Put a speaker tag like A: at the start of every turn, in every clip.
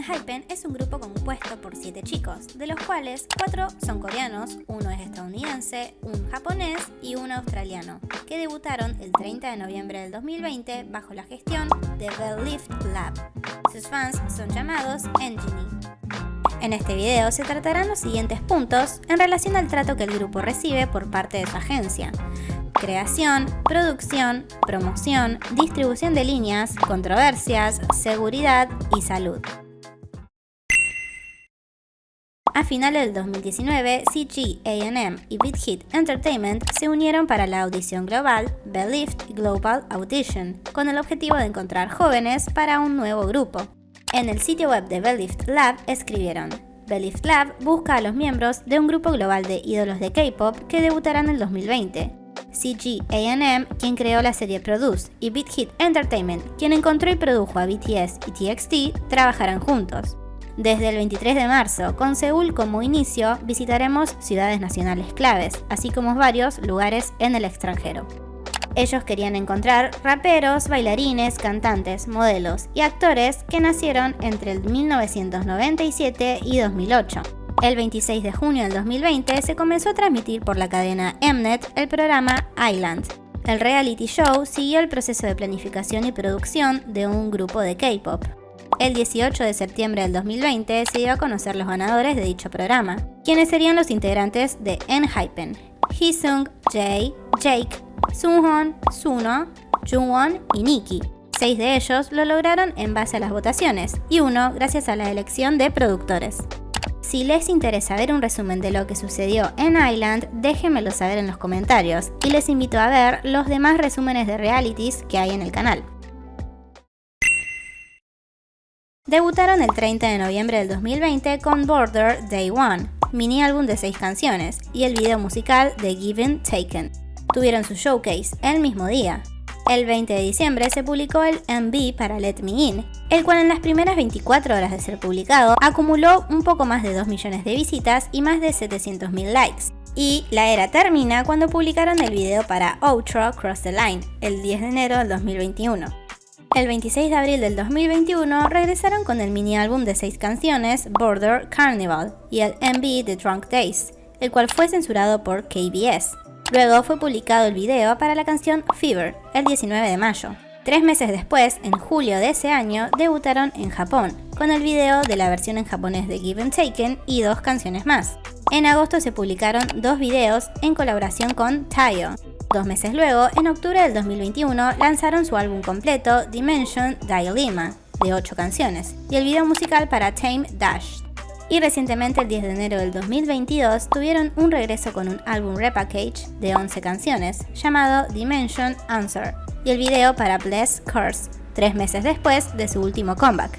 A: ENHYPEN es un grupo compuesto por 7 chicos, de los cuales 4 son coreanos, 1 es estadounidense, 1 japonés y 1 australiano, que debutaron el 30 de noviembre del 2020 bajo la gestión de Belift Lab. Sus fans son llamados Engenie. En este video se tratarán los siguientes puntos en relación al trato que el grupo recibe por parte de su agencia: creación, producción, promoción, distribución de líneas, controversias, seguridad y salud. A finales del 2019, CG, A&M y Big Hit Entertainment se unieron para la audición global Belift Global Audition, con el objetivo de encontrar jóvenes para un nuevo grupo. En el sitio web de Belift Lab escribieron: Belift Lab busca a los miembros de un grupo global de ídolos de K-pop que debutarán en el 2020. CG, A&M, quien creó la serie Produce, y Big Hit Entertainment, quien encontró y produjo a BTS y TXT, trabajarán juntos. Desde el 23 de marzo, con Seúl como inicio, visitaremos ciudades nacionales claves, así como varios lugares en el extranjero. Ellos querían encontrar raperos, bailarines, cantantes, modelos y actores que nacieron entre el 1997 y 2008. El 26 de junio del 2020 se comenzó a transmitir por la cadena Mnet el programa Island. El reality show siguió el proceso de planificación y producción de un grupo de K-pop. El 18 de septiembre del 2020 se dio a conocer los ganadores de dicho programa, quienes serían los integrantes de ENHYPEN: Heesung, Jae, Jake, Sunghon, Suno, Jungwon y Nicki. 6 de ellos lo lograron en base a las votaciones y 1 gracias a la elección de productores. Si les interesa ver un resumen de lo que sucedió en Island, déjenmelo saber en los comentarios y les invito a ver los demás resúmenes de realities que hay en el canal. Debutaron el 30 de noviembre del 2020 con Border Day One, mini álbum de 6 canciones, y el video musical de Given Taken. Tuvieron su showcase el mismo día. El 20 de diciembre se publicó el MV para Let Me In, el cual en las primeras 24 horas de ser publicado acumuló un poco más de 2 millones de visitas y más de 700.000 likes. Y la era termina cuando publicaron el video para Outro Cross the Line, el 10 de enero del 2021. El 26 de abril del 2021 regresaron con el mini álbum de 6 canciones Border Carnival y el MV de Drunk Days, el cual fue censurado por KBS. Luego fue publicado el video para la canción Fever, el 19 de mayo. 3 meses después, en julio de ese año, debutaron en Japón, con el video de la versión en japonés de Given Taken y 2 canciones más. En agosto se publicaron 2 videos en colaboración con Taeyo. 2 meses luego, en octubre del 2021, lanzaron su álbum completo Dimension Dilemma, de 8 canciones, y el video musical para Tame Dash. Y recientemente, el 10 de enero del 2022, tuvieron un regreso con un álbum repackage de 11 canciones, llamado Dimension Answer, y el video para Bless Curse, 3 meses después de su último comeback.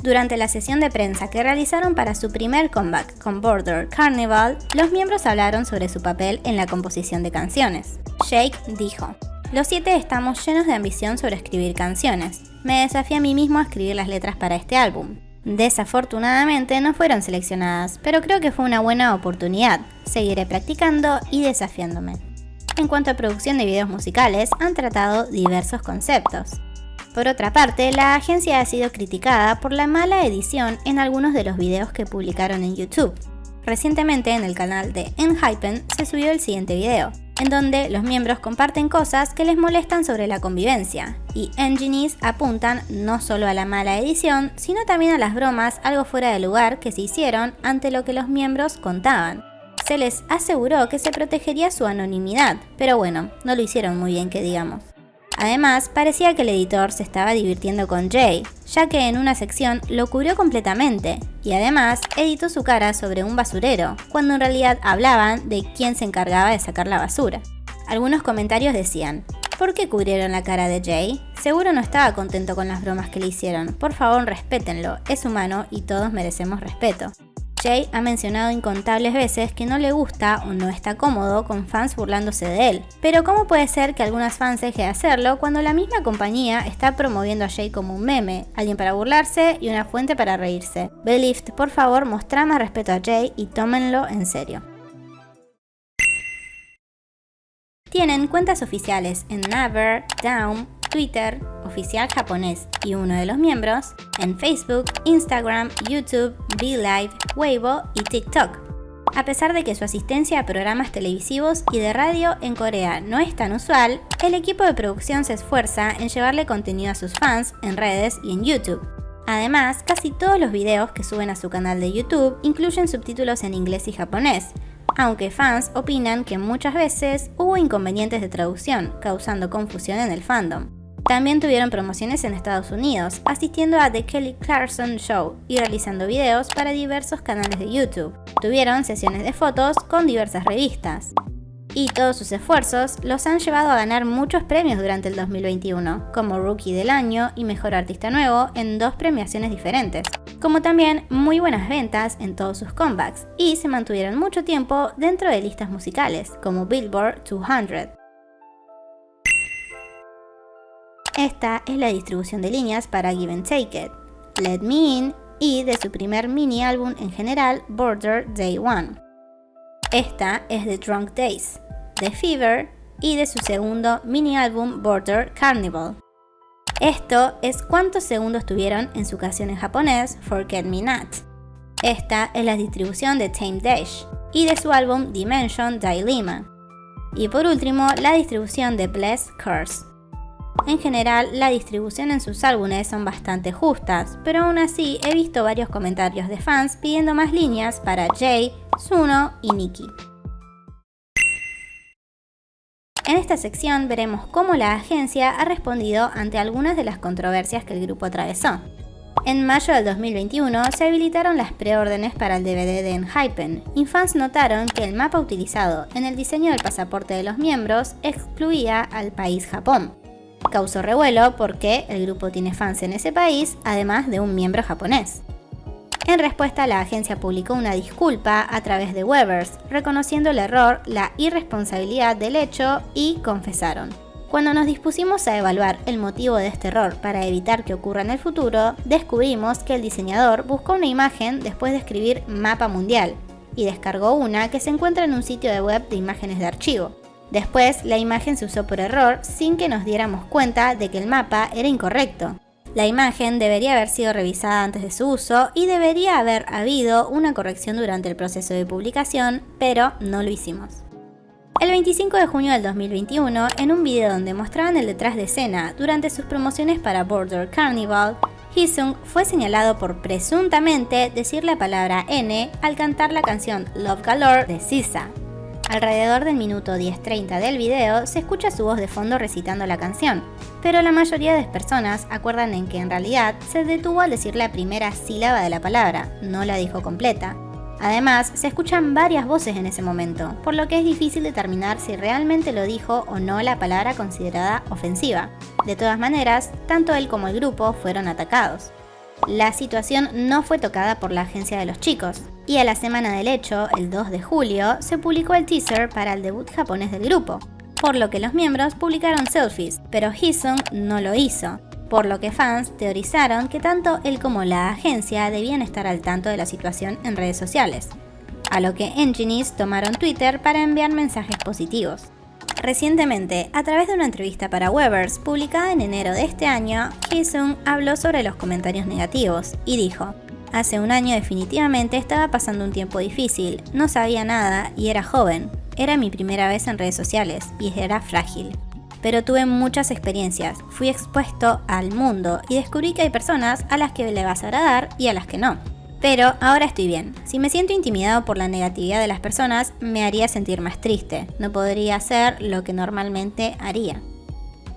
A: Durante la sesión de prensa que realizaron para su primer comeback con Border Carnival, los miembros hablaron sobre su papel en la composición de canciones. Jake dijo: "Los 7 estamos llenos de ambición sobre escribir canciones. Me desafié a mí mismo a escribir las letras para este álbum. Desafortunadamente no fueron seleccionadas, pero creo que fue una buena oportunidad. Seguiré practicando y desafiándome". En cuanto a producción de videos musicales, han tratado diversos conceptos. Por otra parte, la agencia ha sido criticada por la mala edición en algunos de los videos que publicaron en YouTube. Recientemente, en el canal de ENHYPEN se subió el siguiente video, en donde los miembros comparten cosas que les molestan sobre la convivencia, y Engenies apuntan no solo a la mala edición, sino también a las bromas algo fuera de lugar que se hicieron ante lo que los miembros contaban. Se les aseguró que se protegería su anonimidad, pero bueno, no lo hicieron muy bien que digamos. Además, parecía que el editor se estaba divirtiendo con Jae, ya que en una sección lo cubrió completamente, y además editó su cara sobre un basurero, cuando en realidad hablaban de quién se encargaba de sacar la basura. Algunos comentarios decían: ¿por qué cubrieron la cara de Jae? Seguro no estaba contento con las bromas que le hicieron, por favor respétenlo, es humano y todos merecemos respeto. Jae ha mencionado incontables veces que no le gusta o no está cómodo con fans burlándose de él. Pero ¿cómo puede ser que algunas fans dejen de hacerlo cuando la misma compañía está promoviendo a Jae como un meme, alguien para burlarse y una fuente para reírse? Belift, por favor, mostrá más respeto a Jae y tómenlo en serio. Tienen cuentas oficiales en Naver, Daum, Twitter, oficial japonés y uno de los miembros, en Facebook, Instagram, YouTube, VLive, Weibo y TikTok. A pesar de que su asistencia a programas televisivos y de radio en Corea no es tan usual, el equipo de producción se esfuerza en llevarle contenido a sus fans en redes y en YouTube. Además, casi todos los videos que suben a su canal de YouTube incluyen subtítulos en inglés y japonés, aunque fans opinan que muchas veces hubo inconvenientes de traducción, causando confusión en el fandom. También tuvieron promociones en Estados Unidos, asistiendo a The Kelly Clarkson Show y realizando videos para diversos canales de YouTube. Tuvieron sesiones de fotos con diversas revistas. Y todos sus esfuerzos los han llevado a ganar muchos premios durante el 2021, como Rookie del Año y Mejor Artista Nuevo en 2 premiaciones diferentes, como también muy buenas ventas en todos sus comebacks, y se mantuvieron mucho tiempo dentro de listas musicales, como Billboard 200. Esta es la distribución de líneas para Give and Take It, Let Me In y de su primer mini álbum en general, Border Day One. Esta es de Drunk Days, The Fever y de su segundo mini álbum Border Carnival. Esto es cuántos segundos tuvieron en su canción en japonés Forget Me Not. Esta es la distribución de Tame Dash y de su álbum Dimension Dailima. Y por último, la distribución de Blessed Curse. En general, la distribución en sus álbumes son bastante justas, pero aún así he visto varios comentarios de fans pidiendo más líneas para Jay, Suno y Nicki. En esta sección veremos cómo la agencia ha respondido ante algunas de las controversias que el grupo atravesó. En mayo del 2021 se habilitaron las preórdenes para el DVD de Enhypen y fans notaron que el mapa utilizado en el diseño del pasaporte de los miembros excluía al país Japón. Causó revuelo porque el grupo tiene fans en ese país, además de un miembro japonés. En respuesta, la agencia publicó una disculpa a través de Weverse, reconociendo el error, la irresponsabilidad del hecho y confesaron: cuando nos dispusimos a evaluar el motivo de este error para evitar que ocurra en el futuro, descubrimos que el diseñador buscó una imagen después de escribir mapa mundial y descargó una que se encuentra en un sitio de web de imágenes de archivo. Después, la imagen se usó por error sin que nos diéramos cuenta de que el mapa era incorrecto. La imagen debería haber sido revisada antes de su uso y debería haber habido una corrección durante el proceso de publicación, pero no lo hicimos. El 25 de junio del 2021, en un video donde mostraban el detrás de escena durante sus promociones para Border Carnival, Heesung fue señalado por presuntamente decir la palabra N al cantar la canción Love Galore de SZA. Alrededor del minuto 10:30 del video se escucha su voz de fondo recitando la canción, pero la mayoría de personas acuerdan en que en realidad se detuvo al decir la primera sílaba de la palabra, no la dijo completa. Además, se escuchan varias voces en ese momento, por lo que es difícil determinar si realmente lo dijo o no la palabra considerada ofensiva. De todas maneras, tanto él como el grupo fueron atacados. La situación no fue tocada por la agencia de los chicos, y a la semana del hecho, el 2 de julio, se publicó el teaser para el debut japonés del grupo, por lo que los miembros publicaron selfies, pero Heesung no lo hizo, por lo que fans teorizaron que tanto él como la agencia debían estar al tanto de la situación en redes sociales, a lo que Engineers tomaron Twitter para enviar mensajes positivos. Recientemente, a través de una entrevista para Weverse publicada en enero de este año, Heesung habló sobre los comentarios negativos y dijo: hace un año definitivamente estaba pasando un tiempo difícil, no sabía nada y era joven. Era mi primera vez en redes sociales y era frágil. Pero tuve muchas experiencias, fui expuesto al mundo y descubrí que hay personas a las que le vas a agradar y a las que no. Pero ahora estoy bien. Si me siento intimidado por la negatividad de las personas, me haría sentir más triste. No podría hacer lo que normalmente haría.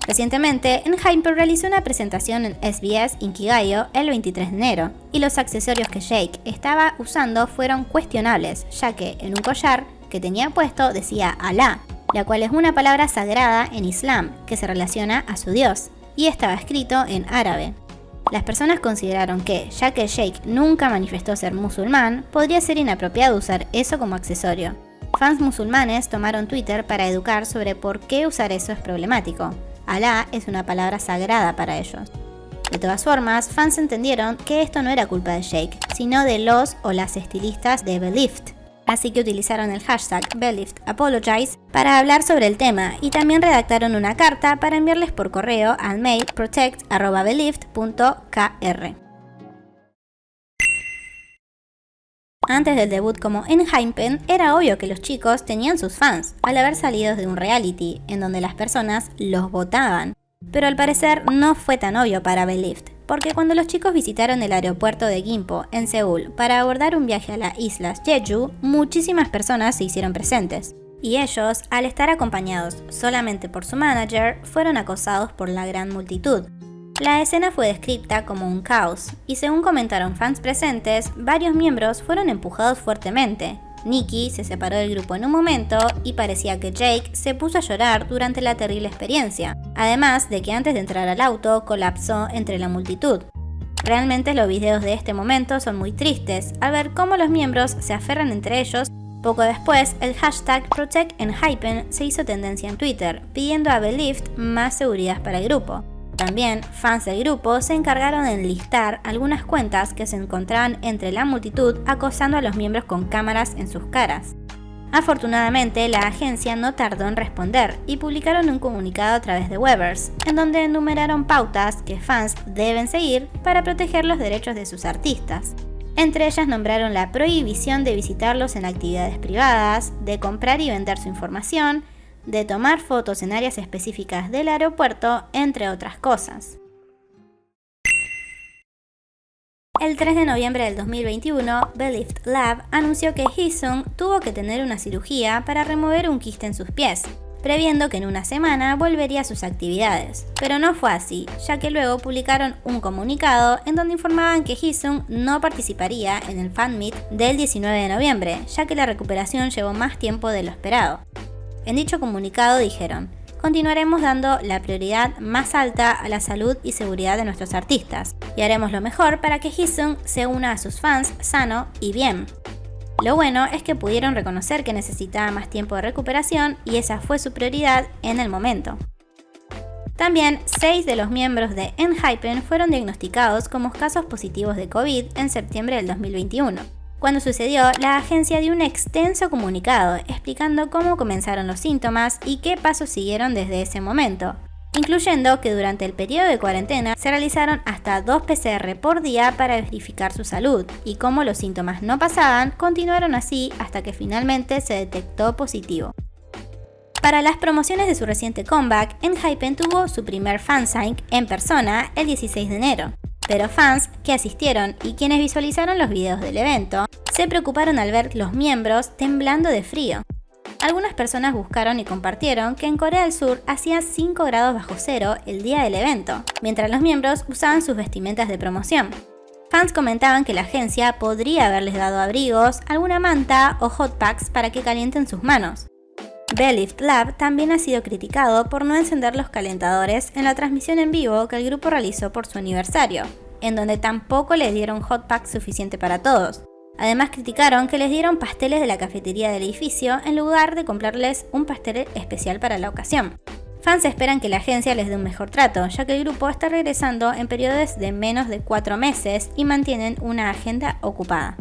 A: Recientemente, Enhypen realizó una presentación en SBS Inkigayo el 23 de enero, y los accesorios que Jake estaba usando fueron cuestionables, ya que en un collar que tenía puesto decía Alá, la cual es una palabra sagrada en Islam que se relaciona a su Dios, y estaba escrito en árabe. Las personas consideraron que, ya que Jake nunca manifestó ser musulmán, podría ser inapropiado usar eso como accesorio. Fans musulmanes tomaron Twitter para educar sobre por qué usar eso es problemático. Alá es una palabra sagrada para ellos. De todas formas, fans entendieron que esto no era culpa de Jake, sino de los o las estilistas de Belift. Así que utilizaron el hashtag BeLiftApologize para hablar sobre el tema y también redactaron una carta para enviarles por correo al mail protect@belift.kr. Antes del debut como Enhypen, era obvio que los chicos tenían sus fans, al haber salido de un reality, en donde las personas los votaban. Pero al parecer no fue tan obvio para Belift, porque cuando los chicos visitaron el aeropuerto de Gimpo, en Seúl, para abordar un viaje a las islas Jeju, muchísimas personas se hicieron presentes. Y ellos, al estar acompañados solamente por su manager, fueron acosados por la gran multitud. La escena fue descrita como un caos, y según comentaron fans presentes, varios miembros fueron empujados fuertemente. Nicky se separó del grupo en un momento y parecía que Jake se puso a llorar durante la terrible experiencia, además de que antes de entrar al auto colapsó entre la multitud. Realmente los videos de este momento son muy tristes, al ver cómo los miembros se aferran entre ellos. Poco después, el hashtag ProtectEnhypen se hizo tendencia en Twitter, pidiendo a Belift más seguridad para el grupo. También, fans del grupo se encargaron de enlistar algunas cuentas que se encontraban entre la multitud acosando a los miembros con cámaras en sus caras. Afortunadamente, la agencia no tardó en responder y publicaron un comunicado a través de Weverse, en donde enumeraron pautas que fans deben seguir para proteger los derechos de sus artistas. Entre ellas nombraron la prohibición de visitarlos en actividades privadas, de comprar y vender su información, de tomar fotos en áreas específicas del aeropuerto, entre otras cosas. El 3 de noviembre del 2021, Belift Lab anunció que Jisung tuvo que tener una cirugía para remover un quiste en sus pies, previendo que en una semana volvería a sus actividades. Pero no fue así, ya que luego publicaron un comunicado en donde informaban que Jisung no participaría en el fan meet del 19 de noviembre, ya que la recuperación llevó más tiempo de lo esperado. En dicho comunicado dijeron: continuaremos dando la prioridad más alta a la salud y seguridad de nuestros artistas, y haremos lo mejor para que Jisung se una a sus fans sano y bien. Lo bueno es que pudieron reconocer que necesitaba más tiempo de recuperación y esa fue su prioridad en el momento. También, 6 de los miembros de Enhypen fueron diagnosticados como casos positivos de COVID en septiembre del 2021. Cuando sucedió, la agencia dio un extenso comunicado explicando cómo comenzaron los síntomas y qué pasos siguieron desde ese momento, incluyendo que durante el periodo de cuarentena se realizaron hasta 2 PCR por día para verificar su salud, y como los síntomas no pasaban, continuaron así hasta que finalmente se detectó positivo. Para las promociones de su reciente comeback, Enhypen tuvo su primer fansign en persona el 16 de enero. Pero fans que asistieron y quienes visualizaron los videos del evento se preocuparon al ver los miembros temblando de frío. Algunas personas buscaron y compartieron que en Corea del Sur hacía 5 grados bajo cero el día del evento, mientras los miembros usaban sus vestimentas de promoción. Fans comentaban que la agencia podría haberles dado abrigos, alguna manta o hot packs para que calienten sus manos. Belift Lab también ha sido criticado por no encender los calentadores en la transmisión en vivo que el grupo realizó por su aniversario, en donde tampoco les dieron hot pack suficiente para todos. Además criticaron que les dieron pasteles de la cafetería del edificio en lugar de comprarles un pastel especial para la ocasión. Fans esperan que la agencia les dé un mejor trato, ya que el grupo está regresando en periodos de menos de 4 meses y mantienen una agenda ocupada.